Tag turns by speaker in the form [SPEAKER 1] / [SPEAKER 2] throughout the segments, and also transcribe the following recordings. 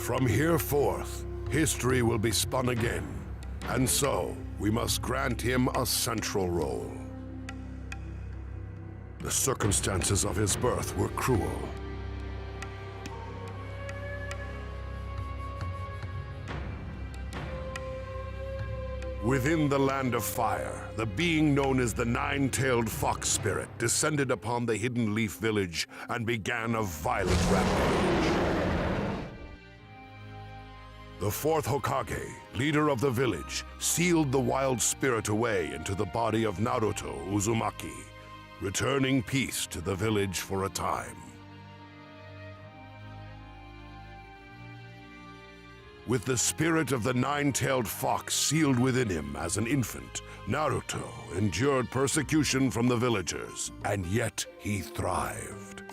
[SPEAKER 1] From here forth, history will be spun again, and so we must grant him a central role. The circumstances of his birth were cruel. Within the Land of Fire, the being known as the Nine-Tailed Fox Spirit descended upon the Hidden Leaf Village and began a violent rampage. The fourth Hokage, leader of the village, sealed the wild spirit away into the body of Naruto Uzumaki, returning peace to the village for a time. With the spirit of the Nine-Tailed Fox sealed within him as an infant, Naruto endured persecution from the villagers, and yet he thrived.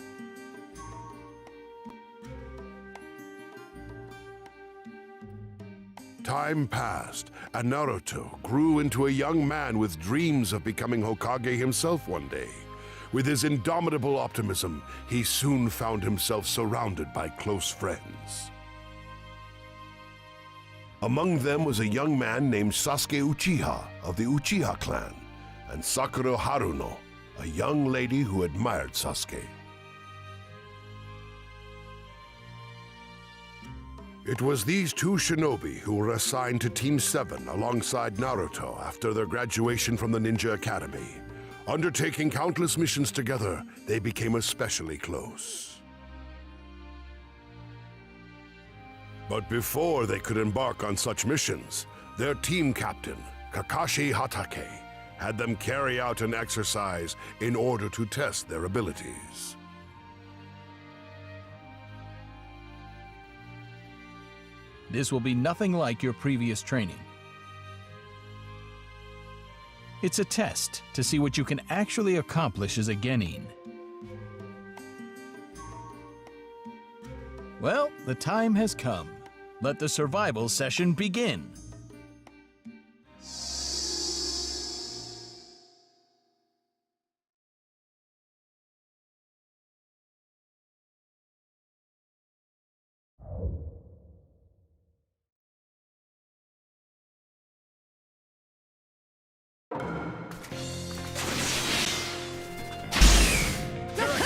[SPEAKER 1] Time passed, and Naruto grew into a young man with dreams of becoming Hokage himself one day. With his indomitable optimism, he soon found himself surrounded by close friends. Among them was a young man named Sasuke Uchiha of the Uchiha clan, and Sakura Haruno, a young lady who admired Sasuke. It was these two shinobi who were assigned to Team 7 alongside Naruto after their graduation from the Ninja Academy. Undertaking countless missions together, they became especially close. But before they could embark on such missions, their team captain, Kakashi Hatake, had them carry out an exercise in order to test their abilities.
[SPEAKER 2] This will be nothing like your previous training. It's a test to see what you can actually accomplish as a genin. Well, the time has come. Let the survival session begin.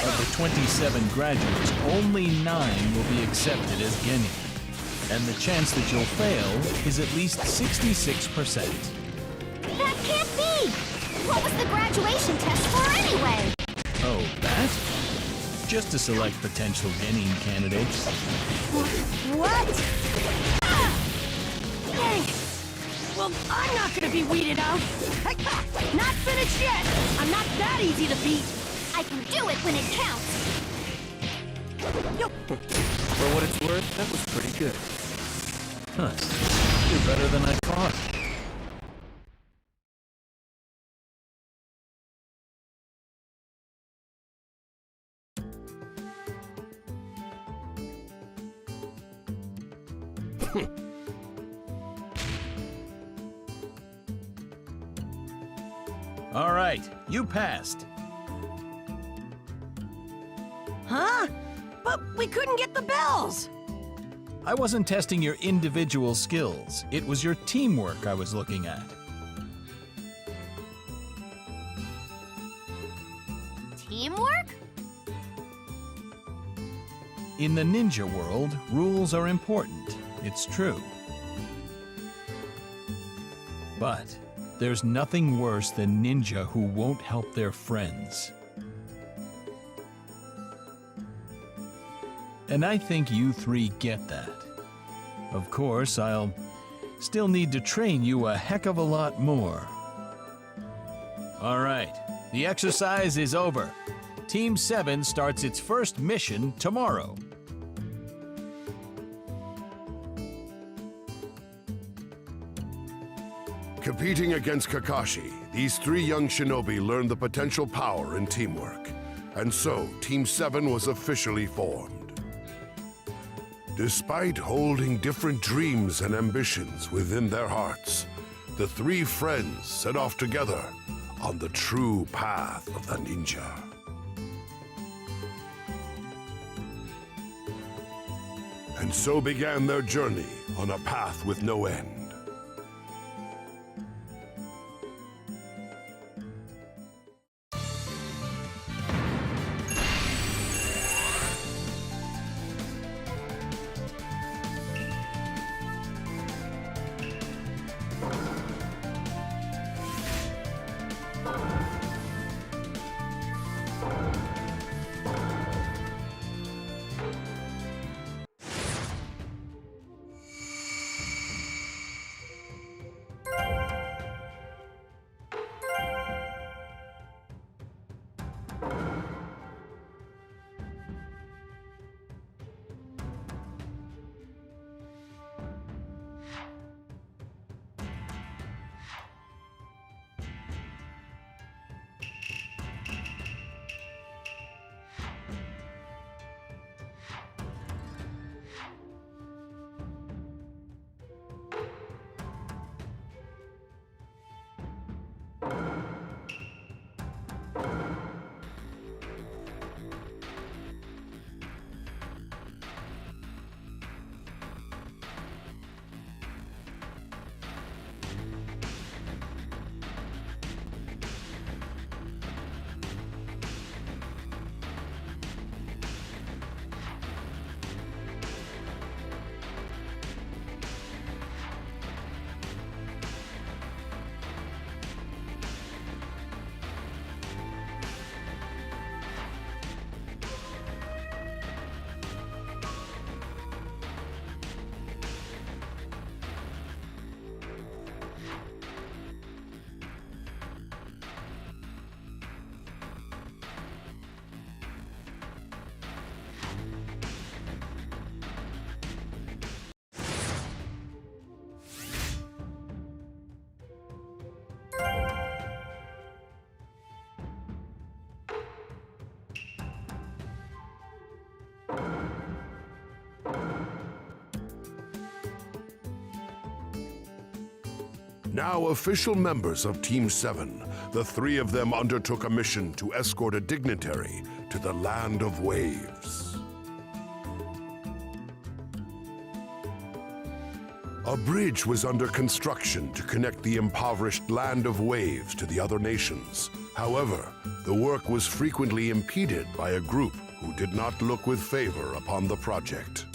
[SPEAKER 2] Of the 27 graduates, only 9 will be accepted as genin. And the chance that you'll fail is at least 66%.
[SPEAKER 3] That can't be! What was the graduation test for anyway?
[SPEAKER 2] Oh, that? Just to select potential genin candidates.
[SPEAKER 3] What? Ah! Dang! Well, I'm not gonna be weeded out. Not finished yet! I'm not that easy to beat. I can do it when it counts.
[SPEAKER 4] For what it's worth, that was pretty good.
[SPEAKER 2] Huh. You're better than I thought. All right, you passed.
[SPEAKER 3] Huh? But we couldn't get the bells!
[SPEAKER 2] I wasn't testing your individual skills. It was your teamwork I was looking at.
[SPEAKER 3] Teamwork?
[SPEAKER 2] In the ninja world, rules are important. It's true. But there's nothing worse than ninja who won't help their friends. And I think you 3 get that. Of course, I'll still need to train you a heck of a lot more. All right, the exercise is over. Team 7 starts its first mission tomorrow.
[SPEAKER 1] Competing against Kakashi, these 3 young shinobi learned the potential power in teamwork. And so, Team 7 was officially formed. Despite holding different dreams and ambitions within their hearts, the 3 friends set off together on the true path of the ninja. And so began their journey on a path with no end. Now official members of Team 7, the three of them undertook a mission to escort a dignitary to the Land of Waves. A bridge was under construction to connect the impoverished Land of Waves to the other nations. However, the work was frequently impeded by a group who did not look with favor upon the project.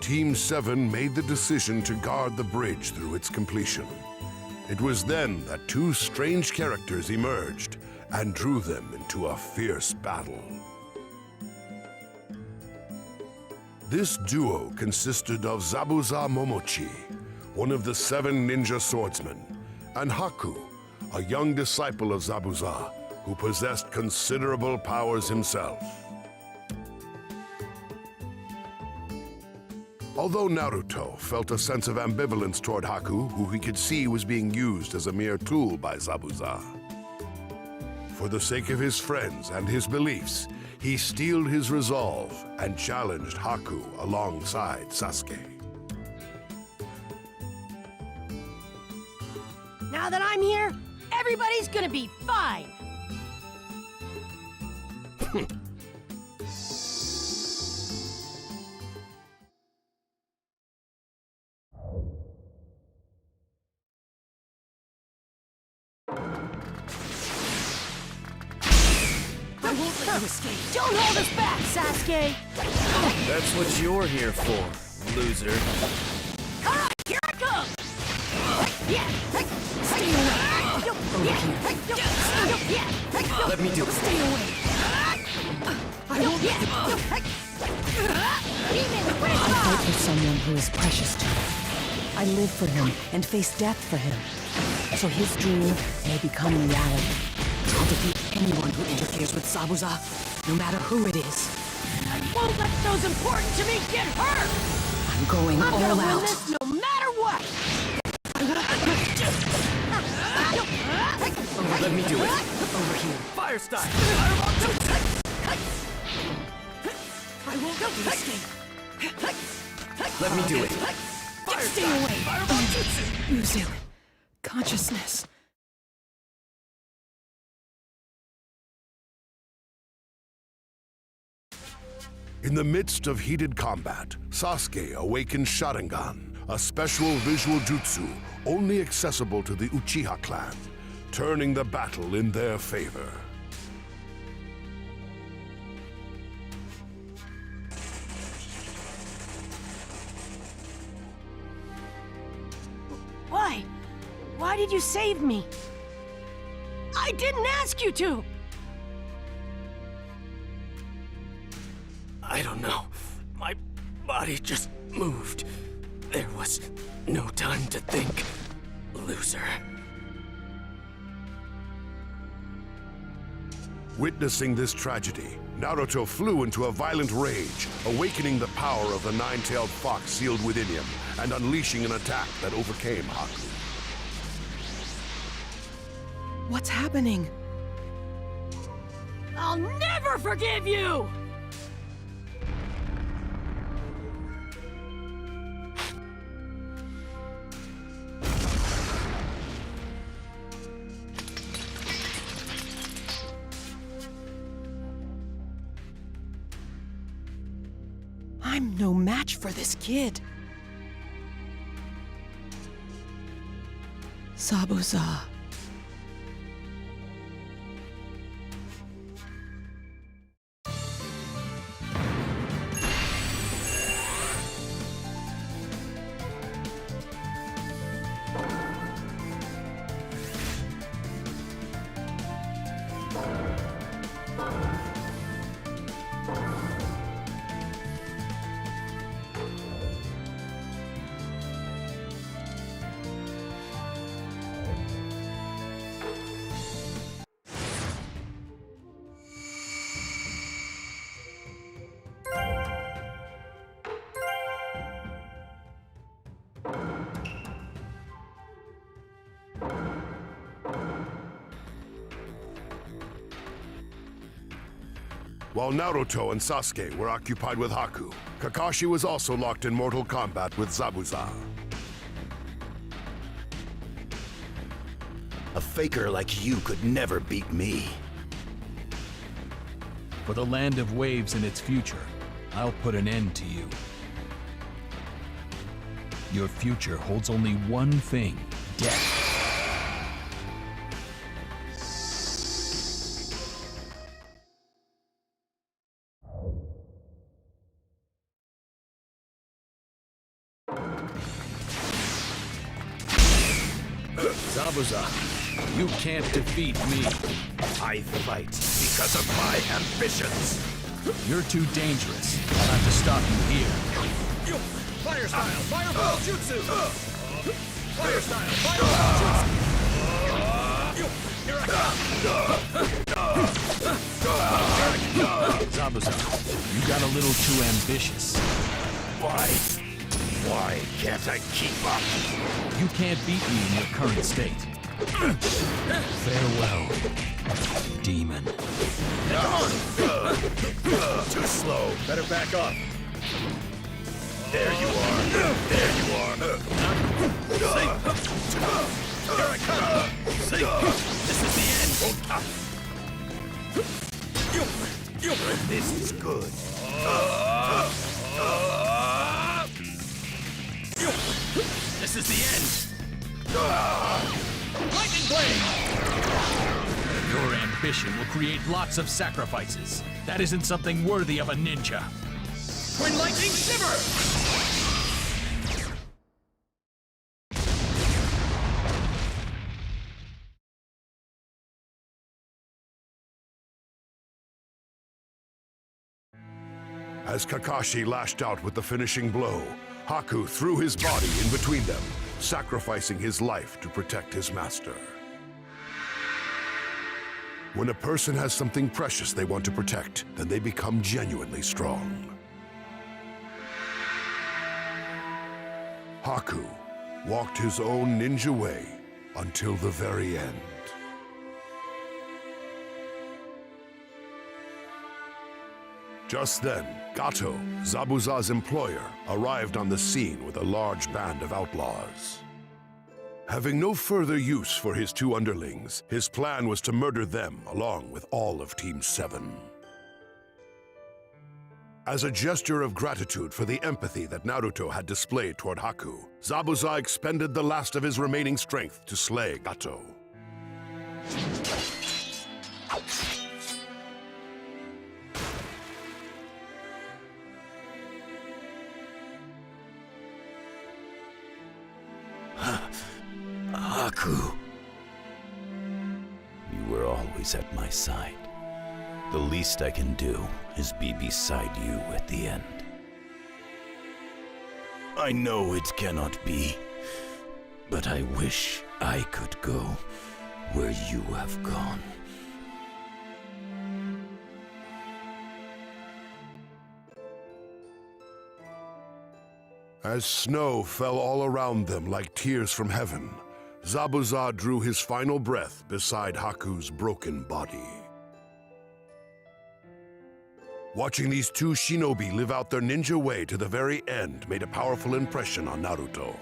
[SPEAKER 1] Team 7 made the decision to guard the bridge through its completion. It was then that two strange characters emerged and drew them into a fierce battle. This duo consisted of Zabuza Momochi, one of the 7 ninja swordsmen, and Haku, a young disciple of Zabuza who possessed considerable powers himself. Although Naruto felt a sense of ambivalence toward Haku, who he could see was being used as a mere tool by Zabuza, for the sake of his friends and his beliefs, he steeled his resolve and challenged Haku alongside Sasuke.
[SPEAKER 3] Now that I'm here, everybody's gonna be fine. I won't let you escape. Don't hold us back, Sasuke!
[SPEAKER 4] That's what you're here for, loser.
[SPEAKER 3] Alright, here I come! Stay away!
[SPEAKER 4] Let me do it.
[SPEAKER 3] Stay away! I won't let you...
[SPEAKER 5] I fight for someone who is precious to me. I live for him and face death for him. So his dream may become reality. I'll defeat anyone who interferes with Zabuza, no matter who it is.
[SPEAKER 3] I won't let those important to me get hurt!
[SPEAKER 5] I'm going
[SPEAKER 3] I'm
[SPEAKER 5] all
[SPEAKER 3] gonna win
[SPEAKER 5] out.
[SPEAKER 3] this no matter what!
[SPEAKER 4] Let me do it.
[SPEAKER 5] Over here.
[SPEAKER 4] Fire style.
[SPEAKER 3] I won't let you escape!
[SPEAKER 4] Let me do it.
[SPEAKER 3] Stay away!
[SPEAKER 5] Yuzu. Consciousness.
[SPEAKER 1] In the midst of heated combat, Sasuke awakens Sharingan, a special visual jutsu only accessible to the Uchiha clan, turning the battle in their favor.
[SPEAKER 3] Why? Why did you save me? I didn't ask you to!
[SPEAKER 4] I don't know. My body just moved. There was no time to think, loser.
[SPEAKER 1] Witnessing this tragedy, Naruto flew into a violent rage, awakening the power of the nine-tailed fox sealed within him and unleashing an attack that overcame Haku.
[SPEAKER 5] What's happening?
[SPEAKER 3] I'll never forgive you!
[SPEAKER 5] I'm no match for this kid. Zabuza.
[SPEAKER 1] While Naruto and Sasuke were occupied with Haku, Kakashi was also locked in mortal combat with Zabuza.
[SPEAKER 6] A faker like you could never beat me.
[SPEAKER 2] For the land of waves and its future, I'll put an end to you. Your future holds only one thing: death. Zabuza, you can't defeat me.
[SPEAKER 6] I fight because of my ambitions.
[SPEAKER 2] You're too dangerous not to stop you here.
[SPEAKER 4] Fire style, fireball jutsu! Fire style, fireball jutsu! Here I come!
[SPEAKER 2] Zabuza, you got a little too ambitious.
[SPEAKER 6] Why can't I keep up?
[SPEAKER 2] You can't beat me in your current state. Farewell, demon.
[SPEAKER 6] Too slow. Better back off. There you are. There you are. Here I come. This is the end. This is good.
[SPEAKER 4] This is the end! Lightning blade!
[SPEAKER 2] Your ambition will create lots of sacrifices. That isn't something worthy of a ninja.
[SPEAKER 4] Twin lightning shiver!
[SPEAKER 1] As Kakashi lashed out with the finishing blow, Haku threw his body in between them, sacrificing his life to protect his master. When a person has something precious they want to protect, then they become genuinely strong. Haku walked his own ninja way until the very end. Just then, Gato, Zabuza's employer, arrived on the scene with a large band of outlaws. Having no further use for his two underlings, his plan was to murder them along with all of Team 7. As a gesture of gratitude for the empathy that Naruto had displayed toward Haku, Zabuza expended the last of his remaining strength to slay Gato.
[SPEAKER 7] Haku. You were always at my side. The least I can do is be beside you at the end. I know it cannot be, but I wish I could go where you have gone.
[SPEAKER 1] As snow fell all around them like tears from heaven, Zabuza drew his final breath beside Haku's broken body. Watching these two shinobi live out their ninja way to the very end made a powerful impression on Naruto.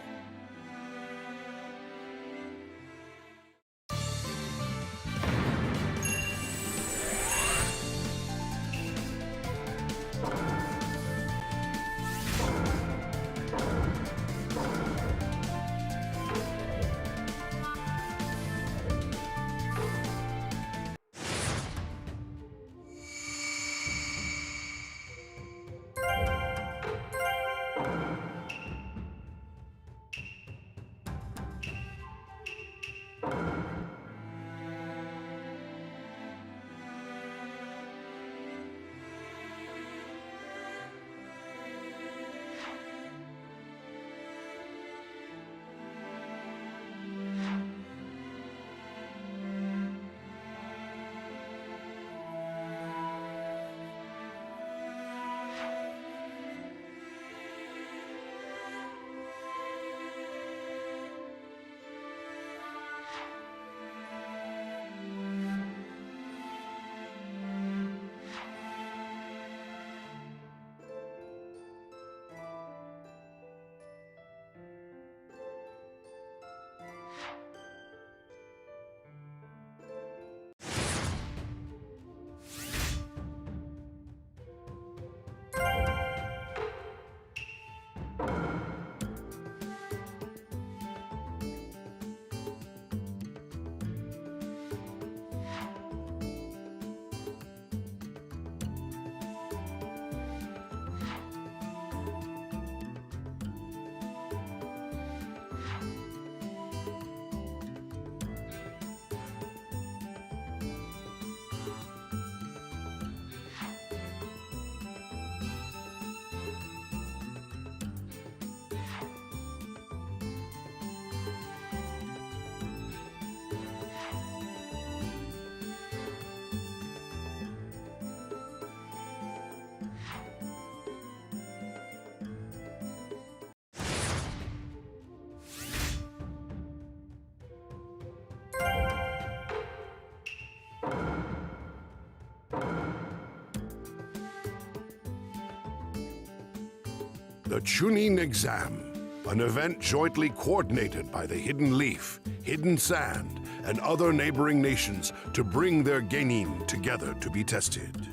[SPEAKER 1] The Chunin Exam, an event jointly coordinated by the Hidden Leaf, Hidden Sand, and other neighboring nations to bring their genin together to be tested.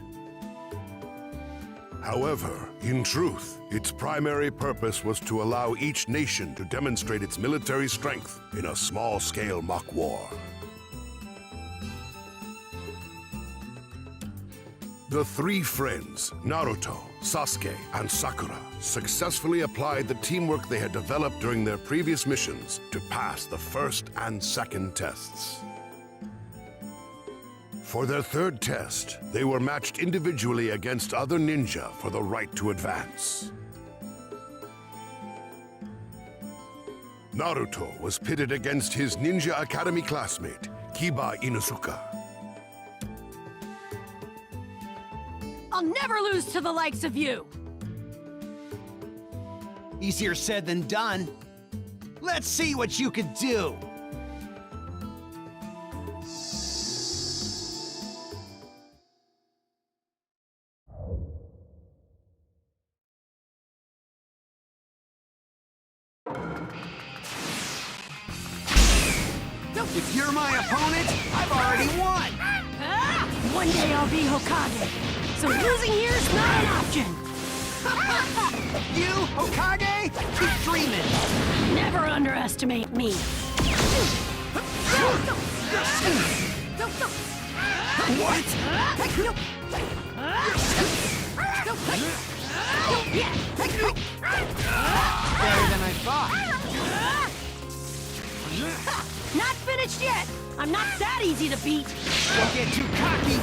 [SPEAKER 1] However, in truth, its primary purpose was to allow each nation to demonstrate its military strength in a small-scale mock war. The three friends, Naruto, Sasuke, and Sakura, successfully applied the teamwork they had developed during their previous missions to pass the first and second tests. For their third test, they were matched individually against other ninja for the right to advance. Naruto was pitted against his Ninja Academy classmate, Kiba Inuzuka.
[SPEAKER 3] I'll never lose to the likes of you!
[SPEAKER 8] Easier said than done. Let's see what you can do! If you're my opponent, I've already won!
[SPEAKER 3] One day I'll be Hokage, so losing here's not an option!
[SPEAKER 8] You, Hokage? Keep dreaming.
[SPEAKER 3] Never underestimate me.
[SPEAKER 8] Better than I thought.
[SPEAKER 3] Not finished yet. I'm not that easy to beat.
[SPEAKER 8] Don't get too cocky.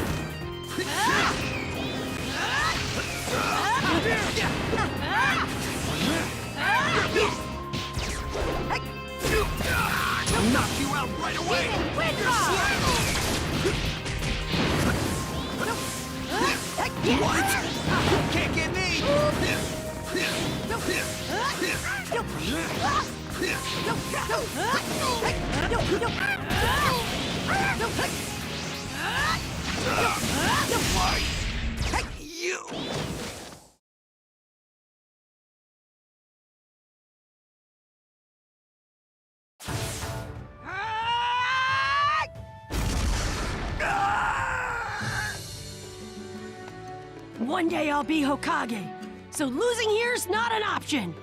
[SPEAKER 8] I'll knock you out right away. What? Can't get me. You.
[SPEAKER 3] One day I'll be Hokage, so losing here's not an option.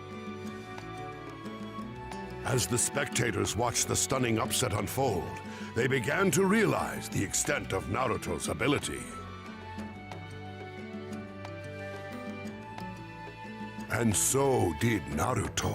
[SPEAKER 1] As the spectators watched the stunning upset unfold, they began to realize the extent of Naruto's ability. And so did Naruto.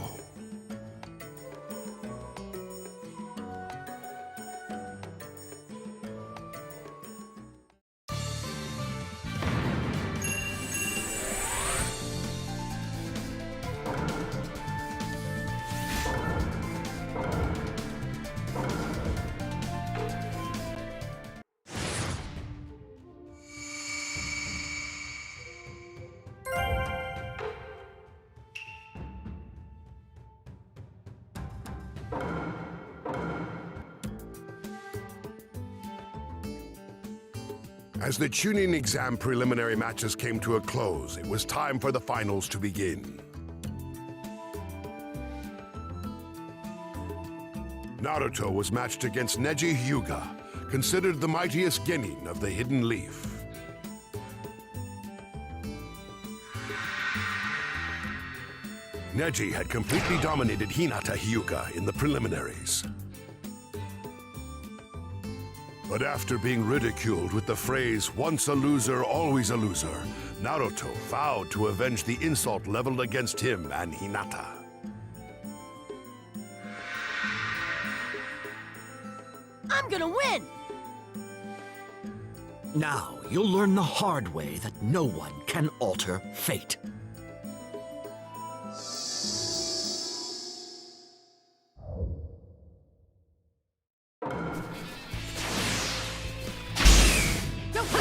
[SPEAKER 1] As the Chunin exam preliminary matches came to a close, it was time for the finals to begin. Naruto was matched against Neji Hyuga, considered the mightiest genin of the Hidden Leaf. Neji had completely dominated Hinata Hyuga in the preliminaries. But after being ridiculed with the phrase, "once a loser, always a loser," Naruto vowed to avenge the insult leveled against him and Hinata.
[SPEAKER 3] I'm gonna win!
[SPEAKER 9] Now, you'll learn the hard way that no one can alter fate.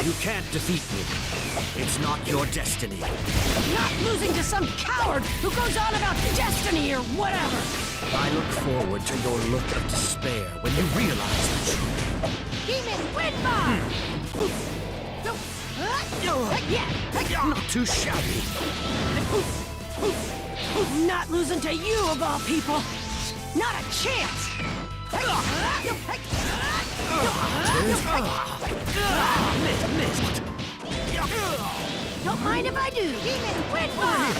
[SPEAKER 9] You can't defeat me. It's not your destiny.
[SPEAKER 3] Not losing to some coward who goes on about destiny or whatever!
[SPEAKER 9] I look forward to your look of despair when you realize the truth.
[SPEAKER 3] Demon Windbar!
[SPEAKER 9] Not too shabby.
[SPEAKER 3] Not losing to you, of all people! Not a chance!
[SPEAKER 9] Missed.
[SPEAKER 3] Don't mind if I do! Demon Windbar!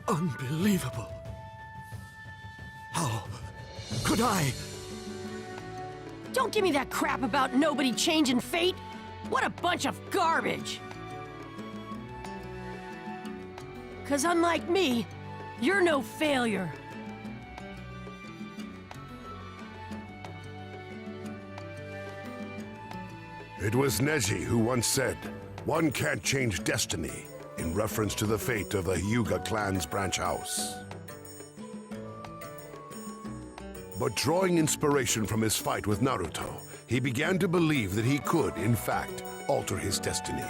[SPEAKER 9] Unbelievable. How could I?
[SPEAKER 3] Don't give me that crap about nobody changing fate! What a bunch of garbage! 'Cause unlike me, you're no failure.
[SPEAKER 1] It was Neji who once said, "One can't change destiny," in reference to the fate of the Hyuga clan's branch house. But drawing inspiration from his fight with Naruto, he began to believe that he could, in fact, alter his destiny.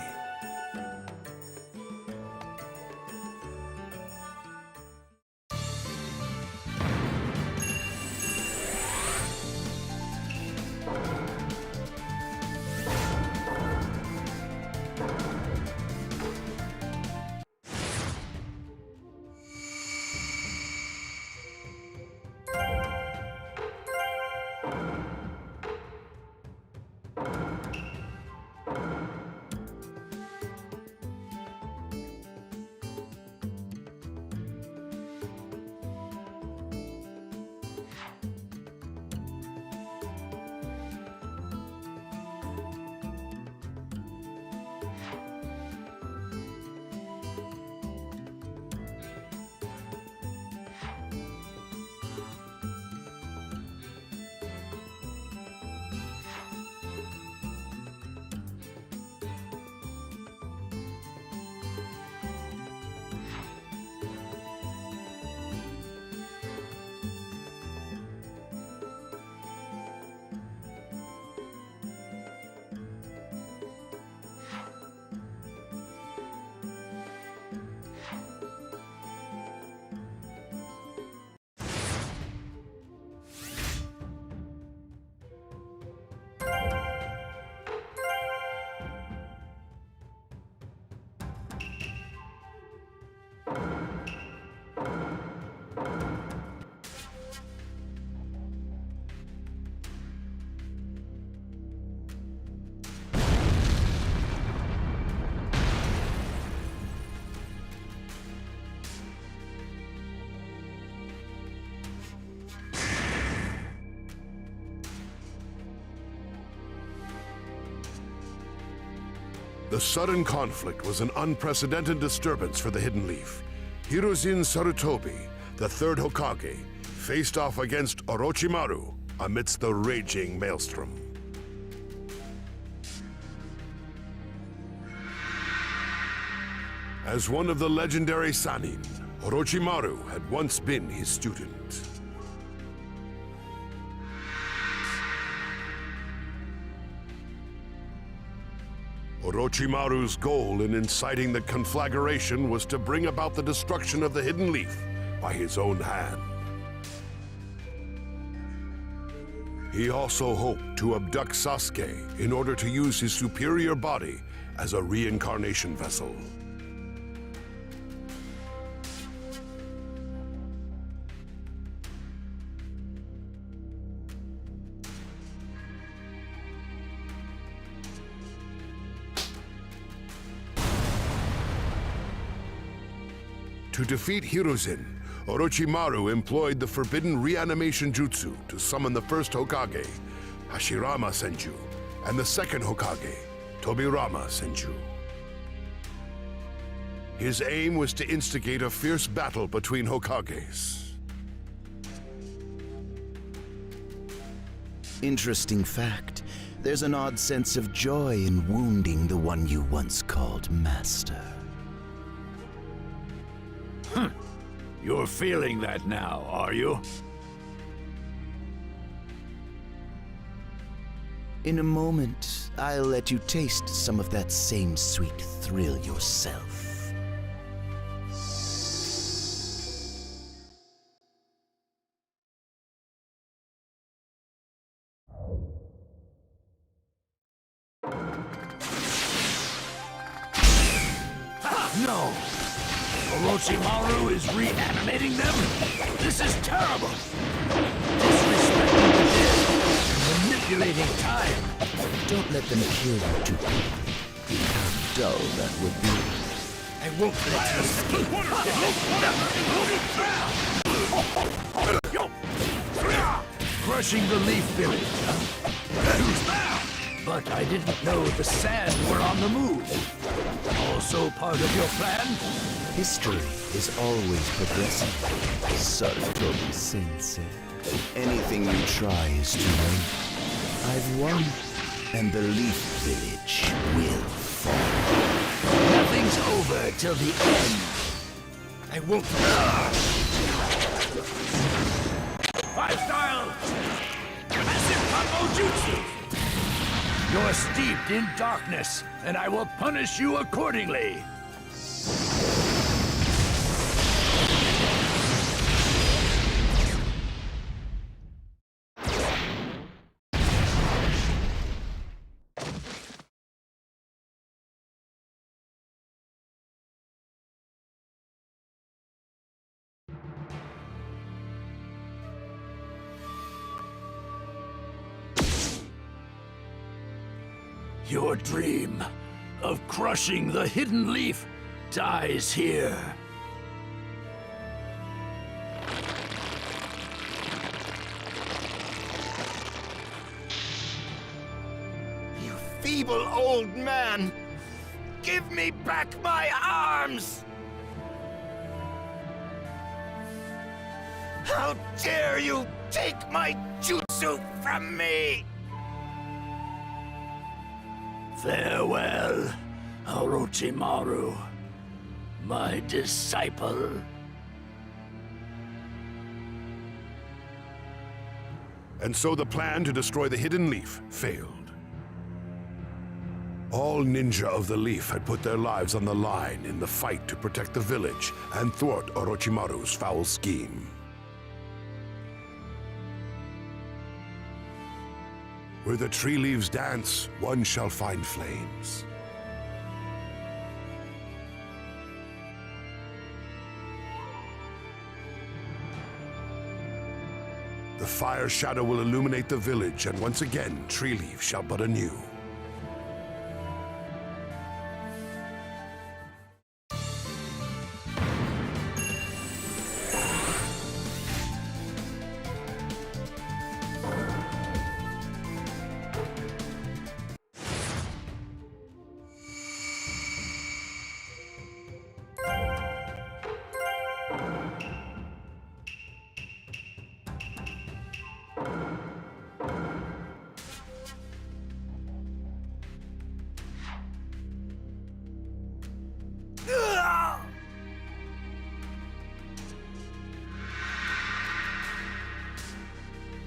[SPEAKER 1] The sudden conflict was an unprecedented disturbance for the Hidden Leaf. Hiruzen Sarutobi, the third Hokage, faced off against Orochimaru amidst the raging maelstrom. As one of the legendary Sannin, Orochimaru had once been his student. Orochimaru's goal in inciting the conflagration was to bring about the destruction of the Hidden Leaf by his own hand. He also hoped to abduct Sasuke in order to use his superior body as a reincarnation vessel. To defeat Hiruzen, Orochimaru employed the forbidden reanimation jutsu to summon the first Hokage, Hashirama Senju, and the second Hokage, Tobirama Senju. His aim was to instigate a fierce battle between Hokages.
[SPEAKER 7] Interesting fact. There's an odd sense of joy in wounding the one you once called master.
[SPEAKER 6] You're feeling that now, are you?
[SPEAKER 7] In a moment, I'll let you taste some of that same sweet thrill yourself.
[SPEAKER 6] No! Orochimaru is reanimating them? This is terrible! Disrespecting the dead and manipulating time!
[SPEAKER 7] Don't let them kill you too quickly. How dull that would be.
[SPEAKER 6] I won't let you escape! Crushing the Leaf Village, huh? But I didn't know the Sand were on the move. Also part of your plan?
[SPEAKER 7] History is always progressing, Sarutobi Sensei. Anything you try is too late. I've won, and the Leaf Village will fall.
[SPEAKER 6] Nothing's over till the end. I won't. Five-style! Massive combo jutsu! You're steeped in darkness, and I will punish you accordingly. Your dream of crushing the Hidden Leaf dies here.
[SPEAKER 7] You feeble old man! Give me back my arms! How dare you take my jutsu from me!
[SPEAKER 6] Farewell, Orochimaru, my disciple.
[SPEAKER 1] And so the plan to destroy the Hidden Leaf failed. All ninja of the Leaf had put their lives on the line in the fight to protect the village and thwart Orochimaru's foul scheme. Where the tree leaves dance, one shall find flames. The fire shadow will illuminate the village, and once again, Tree Leaf shall bud anew.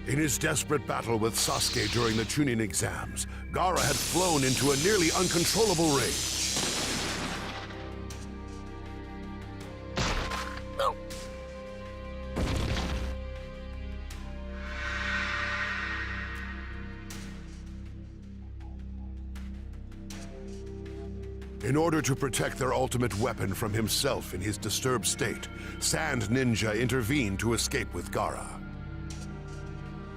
[SPEAKER 1] In his desperate battle with Sasuke during the Chunin exams, Gaara had flown into a nearly uncontrollable rage. In order to protect their ultimate weapon from himself in his disturbed state, Sand Ninja intervened to escape with Gaara.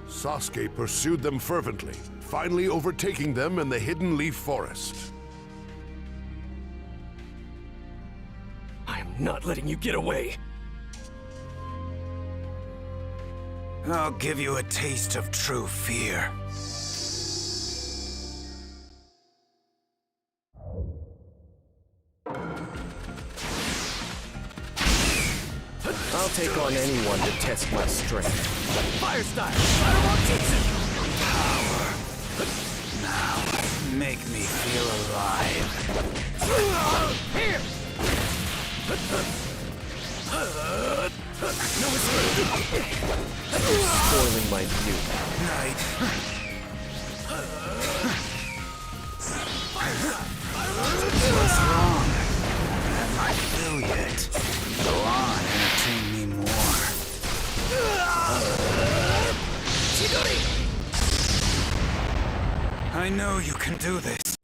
[SPEAKER 1] Sasuke pursued them fervently, finally overtaking them in the Hidden Leaf Forest.
[SPEAKER 4] I am not letting you get away.
[SPEAKER 7] I'll give you a taste of true fear.
[SPEAKER 9] I'll take on anyone to test my strength.
[SPEAKER 4] Fire style! Fireball Jutsu!
[SPEAKER 7] Now, make me feel alive.
[SPEAKER 4] Here! No escape!
[SPEAKER 9] Spoiling my view.
[SPEAKER 7] Night. What's wrong? Have my fill yet. Go on, entertain me more.
[SPEAKER 4] Chidori!
[SPEAKER 7] I know you can do this.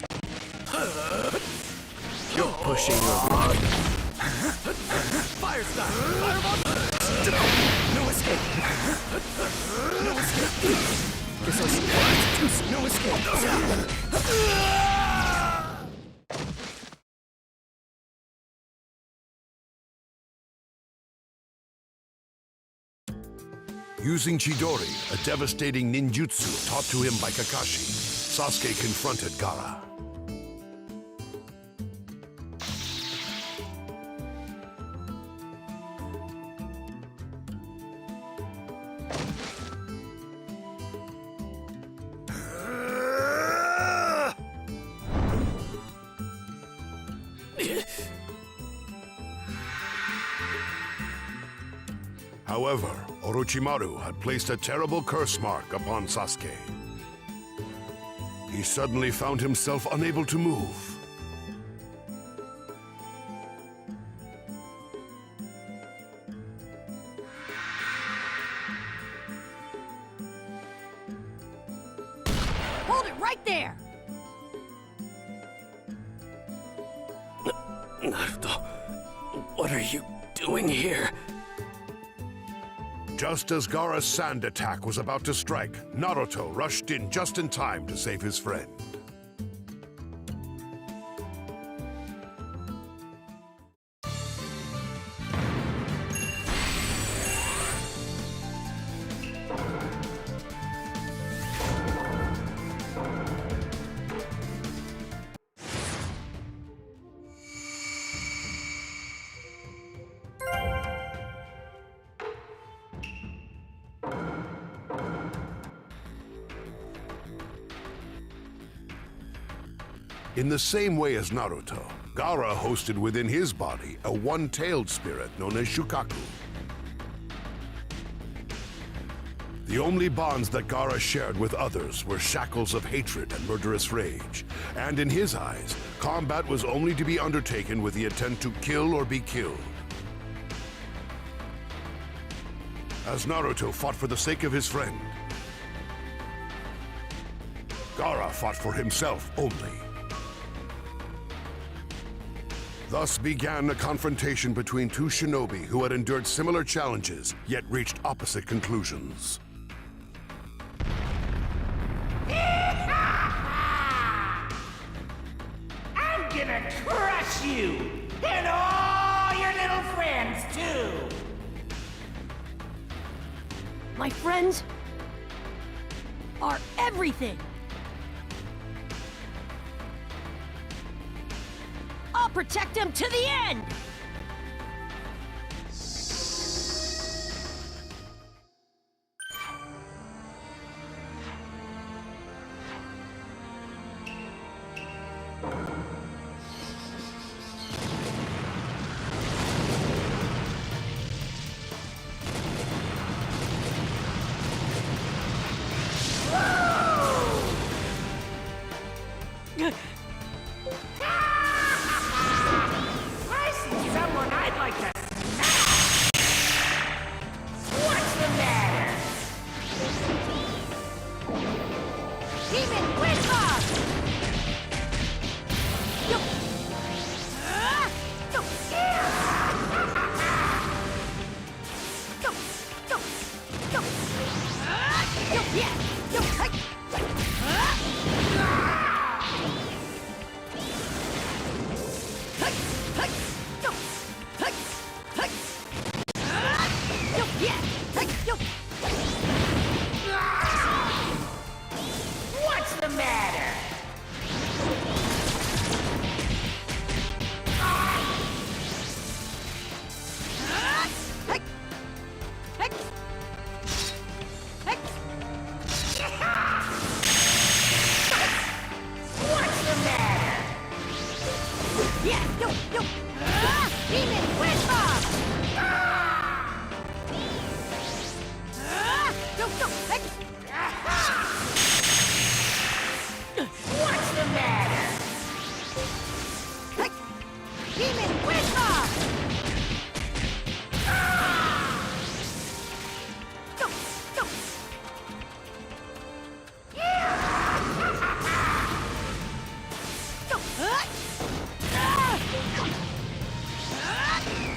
[SPEAKER 9] You're pushing your luck.
[SPEAKER 4] Fire style! Fireball! No escape! No escape!
[SPEAKER 9] Guess I should
[SPEAKER 4] No escape!
[SPEAKER 1] Using Chidori, a devastating ninjutsu taught to him by Kakashi, Sasuke confronted Gaara. However, Orochimaru had placed a terrible curse mark upon Sasuke. He suddenly found himself unable to move.
[SPEAKER 3] Hold it right there!
[SPEAKER 4] Naruto, what are you doing here?
[SPEAKER 1] Just as Gaara's sand attack was about to strike, Naruto rushed in just in time to save his friend. In the same way as Naruto, Gaara hosted within his body a one-tailed spirit known as Shukaku. The only bonds that Gaara shared with others were shackles of hatred and murderous rage, and in his eyes, combat was only to be undertaken with the intent to kill or be killed. As Naruto fought for the sake of his friend, Gaara fought for himself only. Thus began a confrontation between two shinobi who had endured similar challenges, yet reached opposite conclusions.
[SPEAKER 10] I'm gonna crush you! And all your little friends, too!
[SPEAKER 3] My friends are everything! I'll protect them to the end! Yeah! Yo! Hey! Hey! Hey! Yo! Hey! Hey! Yo! Yeah! Hey! Yo!
[SPEAKER 10] What's the matter?
[SPEAKER 3] Hey! Hey! Hey!
[SPEAKER 10] What's the matter?
[SPEAKER 3] Yeah! Yo! Yo! Demon Wind Bomb! Yo! Yo! Hey!
[SPEAKER 10] What's the matter?
[SPEAKER 3] Hey! Demon Wind Bomb! Go! Go! Go!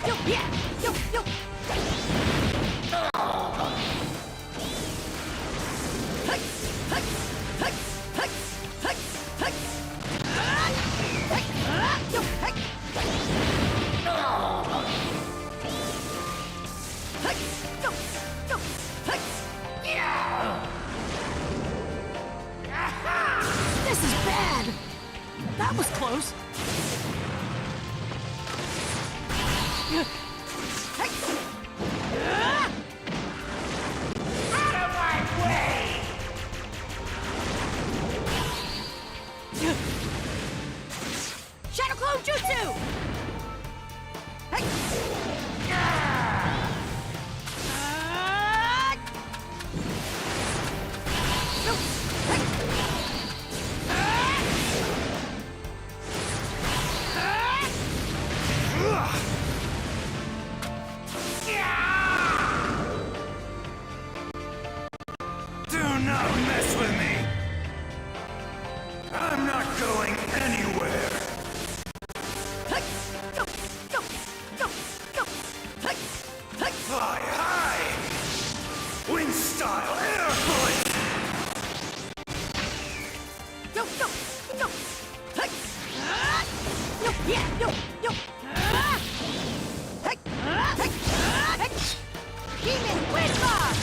[SPEAKER 3] Yo! Yeah! Yo! Yo! Hey! Hey! Hey! Hey! Hey! Hey! Hey! Yo! Hey! Hey! Go! Go! Hey! This is bad! That was close! Hey!
[SPEAKER 10] Out of my way!
[SPEAKER 3] Shadow Clone Jutsu! Hey! Go! Hey!
[SPEAKER 6] Do not mess with me! I'm not going anywhere!
[SPEAKER 3] Hey! Go! Go! Go! Go! Hey! Hey!
[SPEAKER 6] Fly high! Wind style air bullet!
[SPEAKER 3] Yo! Yo! Yo! Hey! Yo! Yeah! Yo! Yo! Hey! Hey! Hey! Demon Wind Bomb!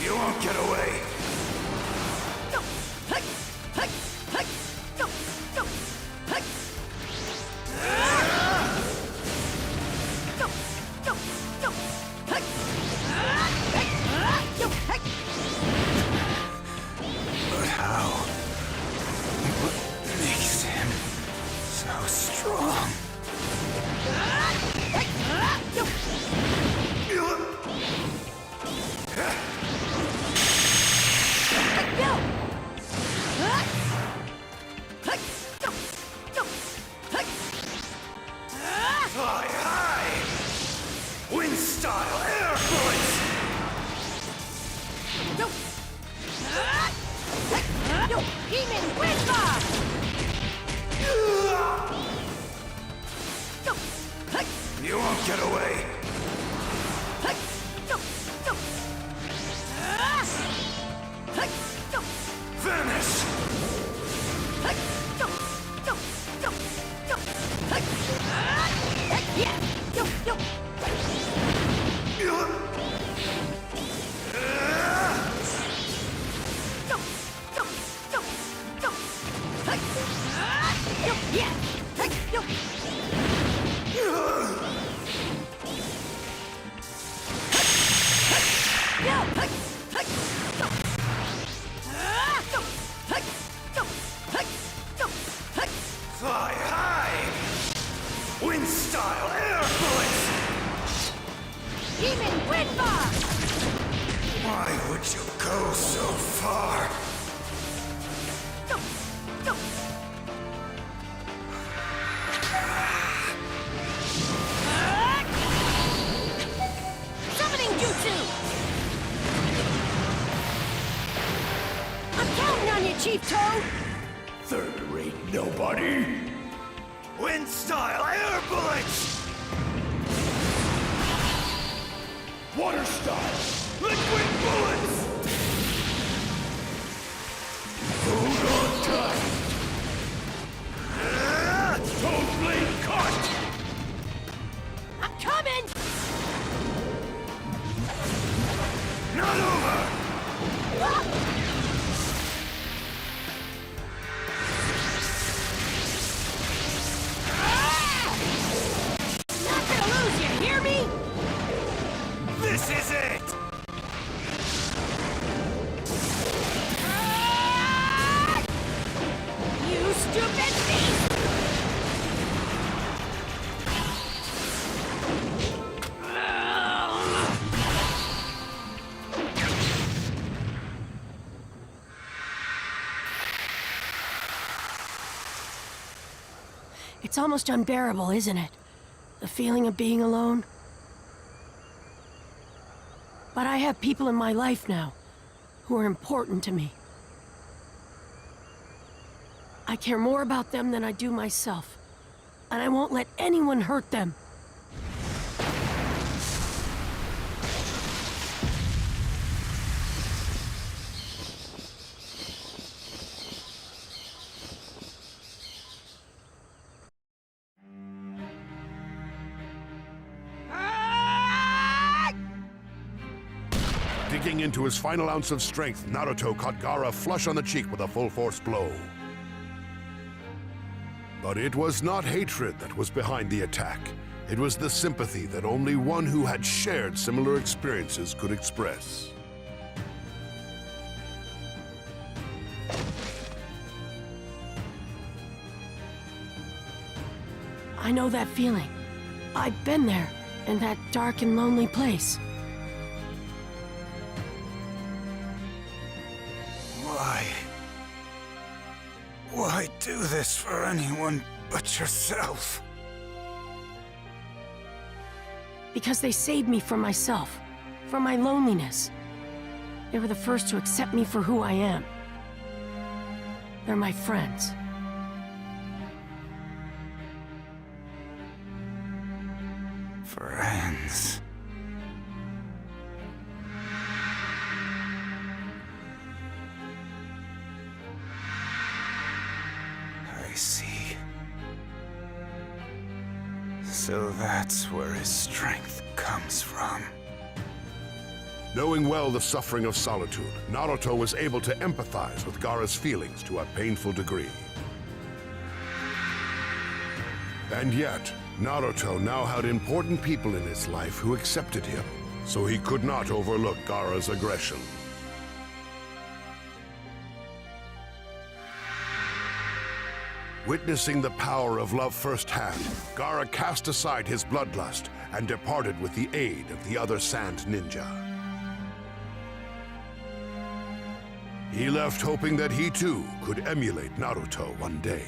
[SPEAKER 6] You won't get away!
[SPEAKER 3] Go! Hey! Hey! Hey! Go! Go! Hey! Go! Go! Go! Hey! Hey! Yo! Hey!
[SPEAKER 6] But how? What makes him so strong?
[SPEAKER 3] Hey! Yo! Hey! Yo! Hey! Go! Go! Hey!
[SPEAKER 6] Fly high! Wind style air bullets!
[SPEAKER 3] Yo! Hey! Yo! Demon Wind Bomb! Go! Hey!
[SPEAKER 6] You won't get away!
[SPEAKER 3] Hey! Go! Go! Hey! Go!
[SPEAKER 6] Vanish!
[SPEAKER 3] Hey! Go! Go! Go! Go! Hey! Hey! Yeah! Yo! Yo! Go! Go! Go! Go! Hey! Yo! Yeah! Hey! Yo! Yo! Hey! Hey! Go! Go! Hey! Go! Hey! Go! Hey!
[SPEAKER 6] Fly high! Wind style air bullets!
[SPEAKER 3] Demon Wind Bomb!
[SPEAKER 6] Why would you go so far?
[SPEAKER 3] Go! Go! Summoning Jutsu! I'm counting on you, Chief Toad!
[SPEAKER 6] Third-rate nobody! Wind style air bullets! Water style!
[SPEAKER 3] It's almost unbearable, isn't it? The feeling of being alone. But I have people in my life now who are important to me. I care more about them than I do myself, and I won't let anyone hurt them.
[SPEAKER 1] Digging into his final ounce of strength, Naruto caught Gaara flush on the cheek with a full-force blow. But it was not hatred that was behind the attack. It was the sympathy that only one who had shared similar experiences could express.
[SPEAKER 3] I know that feeling. I've been there, in that dark and lonely place.
[SPEAKER 11] Why do this for anyone but yourself?
[SPEAKER 3] Because they saved me from myself, from my loneliness. They were the first to accept me for who I am. They're my friends.
[SPEAKER 11] Friends. I see. So that's where his strength comes from.
[SPEAKER 1] Knowing well the suffering of solitude, Naruto was able to empathize with Gaara's feelings to a painful degree. And yet, Naruto now had important people in his life who accepted him, so he could not overlook Gaara's aggression. Witnessing the power of love firsthand, Gaara cast aside his bloodlust and departed with the aid of the other Sand Ninja. He left hoping that he too could emulate Naruto one day.